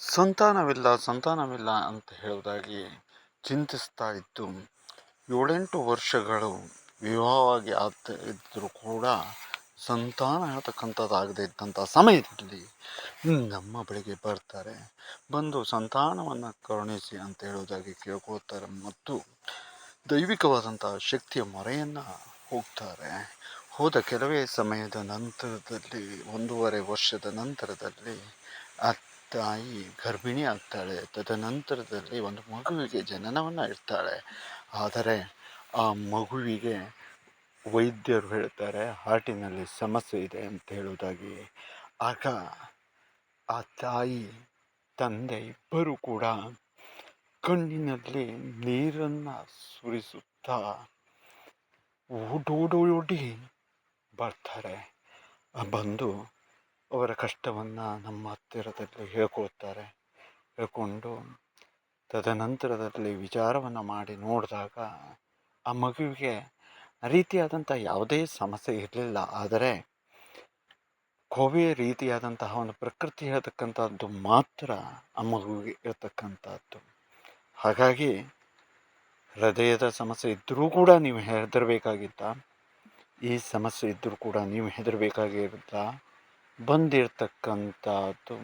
ಸಂತಾನವಿಲ್ಲ ಅಂತ ಹೇಳುವುದಾಗಿ ಚಿಂತಿಸ್ತಾ ಇದ್ದು 7-8 ವರ್ಷಗಳು ವಿವಾಹವಾಗಿ ಇದ್ದರೂ ಕೂಡ ಸಂತಾನ ಹೇಳ್ತಕ್ಕಂಥದ್ದಾಗದೇ ಇದ್ದಂಥ ಸಮಯದಲ್ಲಿ ನಮ್ಮ ಬಳಿಗೆ ಬರ್ತಾರೆ. ಬಂದು ಸಂತಾನವನ್ನು ಕರುಣಿಸಿ ಅಂತ ಹೇಳುವುದಾಗಿ ಕೇಳ್ಕೊಳ್ತಾರೆ ಮತ್ತು ದೈವಿಕವಾದಂಥ ಶಕ್ತಿಯ ಮೊರೆಯನ್ನು ಹೋಗ್ತಾರೆ. ಹೋದ ಕೆಲವೇ ಸಮಯದ ನಂತರದಲ್ಲಿ 1.5 ವರ್ಷದ ನಂತರದಲ್ಲಿ ಆ ತಾಯಿ ಗರ್ಭಿಣಿ ಆಗ್ತಾಳೆ. ತದನಂತರದಲ್ಲಿ ಒಂದು ಮಗುವಿಗೆ ಜನನವನ್ನು ಇಡ್ತಾಳೆ. ಆದರೆ ಆ ಮಗುವಿಗೆ ವೈದ್ಯರು ಹೇಳ್ತಾರೆ ಹಾರ್ಟಿನಲ್ಲಿ ಸಮಸ್ಯೆ ಇದೆ ಅಂತ ಹೇಳುವುದಾಗಿ. ಆಗ ಆ ತಾಯಿ ತಂದೆ ಇಬ್ಬರು ಕೂಡ ಕಣ್ಣಿನಲ್ಲಿ ನೀರನ್ನು ಸುರಿಸುತ್ತಾ ಓಡೋಡಿ ಬರ್ತಾರೆ. ಬಂದು ಅವರ ಕಷ್ಟವನ್ನು ನಮ್ಮ ಹತ್ತಿರದಲ್ಲಿ ಹೇಳ್ಕೊಂಡು ತದನಂತರದಲ್ಲಿ ವಿಚಾರವನ್ನು ಮಾಡಿ ನೋಡಿದಾಗ ಆ ಮಗುವಿಗೆ ರೀತಿಯಾದಂಥ ಯಾವುದೇ ಸಮಸ್ಯೆ ಇರಲಿಲ್ಲ. ಆದರೆ ಕೋವಿಯ ರೀತಿಯಾದಂತಹ ಒಂದು ಪ್ರಕೃತಿ ಹೇಳ್ತಕ್ಕಂಥದ್ದು ಮಾತ್ರ ಆ ಮಗುವಿಗೆ ಇರತಕ್ಕಂಥದ್ದು. ಹಾಗಾಗಿ ಹೃದಯದ ಸಮಸ್ಯೆ ಇದ್ದರೂ ಕೂಡ ನೀವು ಹೆದರಬೇಕಾಗಿತ್ತ, ಈ ಸಮಸ್ಯೆ ಇದ್ದರೂ ಕೂಡ ನೀವು ಹೆದರಬೇಕಾಗಿರುತ್ತಾ, ಬಂದಿರತಕ್ಕಂಥದ್ದು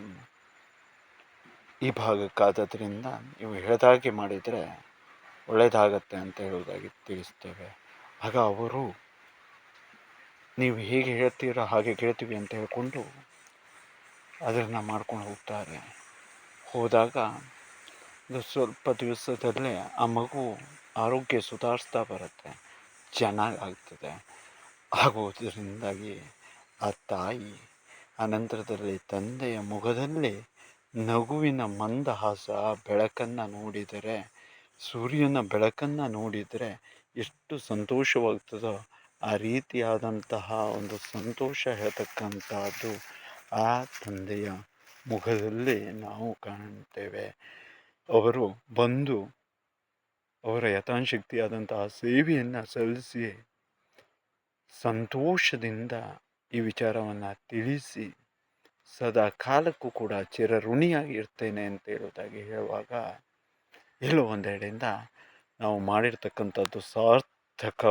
ಈ ಭಾಗಕ್ಕಾದ್ದರಿಂದ ನೀವು ಹೇಳಿದಾಗೆ ಮಾಡಿದರೆ ಒಳ್ಳೆಯದಾಗತ್ತೆ ಅಂತ ಹೇಳುವುದಾಗಿ ತಿಳಿಸ್ತೇವೆ. ಆಗ ಅವರು ನೀವು ಹೇಗೆ ಹೇಳ್ತೀರೋ ಹಾಗೆ ಕೇಳ್ತೀವಿ ಅಂತ ಹೇಳ್ಕೊಂಡು ಅದನ್ನು ಮಾಡ್ಕೊಂಡು ಹೋಗ್ತಾರೆ. ಹೋದಾಗ ಸ್ವಲ್ಪ ದಿವಸದಲ್ಲೇ ಆ ಮಗು ಆರೋಗ್ಯ ಸುಧಾರಿಸ್ತಾ ಬರುತ್ತೆ, ಚೆನ್ನಾಗಾಗ್ತದೆ. ಆಗುವುದರಿಂದಾಗಿ ಆ ತಾಯಿ ಅನಂತರದಲ್ಲಿ ತಂದೆಯ ಮುಖದಲ್ಲಿ ನಗುವಿನ ಮಂದಹಾಸ, ಬೆಳಕನ್ನು ನೋಡಿದರೆ, ಸೂರ್ಯನ ಬೆಳಕನ್ನು ನೋಡಿದರೆ ಎಷ್ಟು ಸಂತೋಷವಾಗ್ತದೋ ಆ ರೀತಿಯಾದಂತಹ ಒಂದು ಸಂತೋಷ ಹೇಳ್ತಕ್ಕಂಥದ್ದು ಆ ತಂದೆಯ ಮುಖದಲ್ಲಿ ನಾವು ಕಾಣುತ್ತೇವೆ. ಅವರು ಬಂದು ಅವರ ಯಥಾಶಕ್ತಿಯಾದಂತಹ ಸೇವೆಯನ್ನು ಸಲ್ಲಿಸಿ ಸಂತೋಷದಿಂದ ಈ ವಿಚಾರವನ್ನು ತಿಳಿಸಿ ಸದಾ ಕಾಲಕ್ಕೂ ಕೂಡ ಚಿರಋಣಿಯಾಗಿ ಇರ್ತೇನೆ ಅಂತ ಹೇಳೋದಾಗಿ ಹೇಳುವಾಗ ಎಲ್ಲೋ ಒಂದೆಡೆಯಿಂದ ನಾವು ಮಾಡಿರ್ತಕ್ಕಂಥದ್ದು ಸಾರ್ಥಕ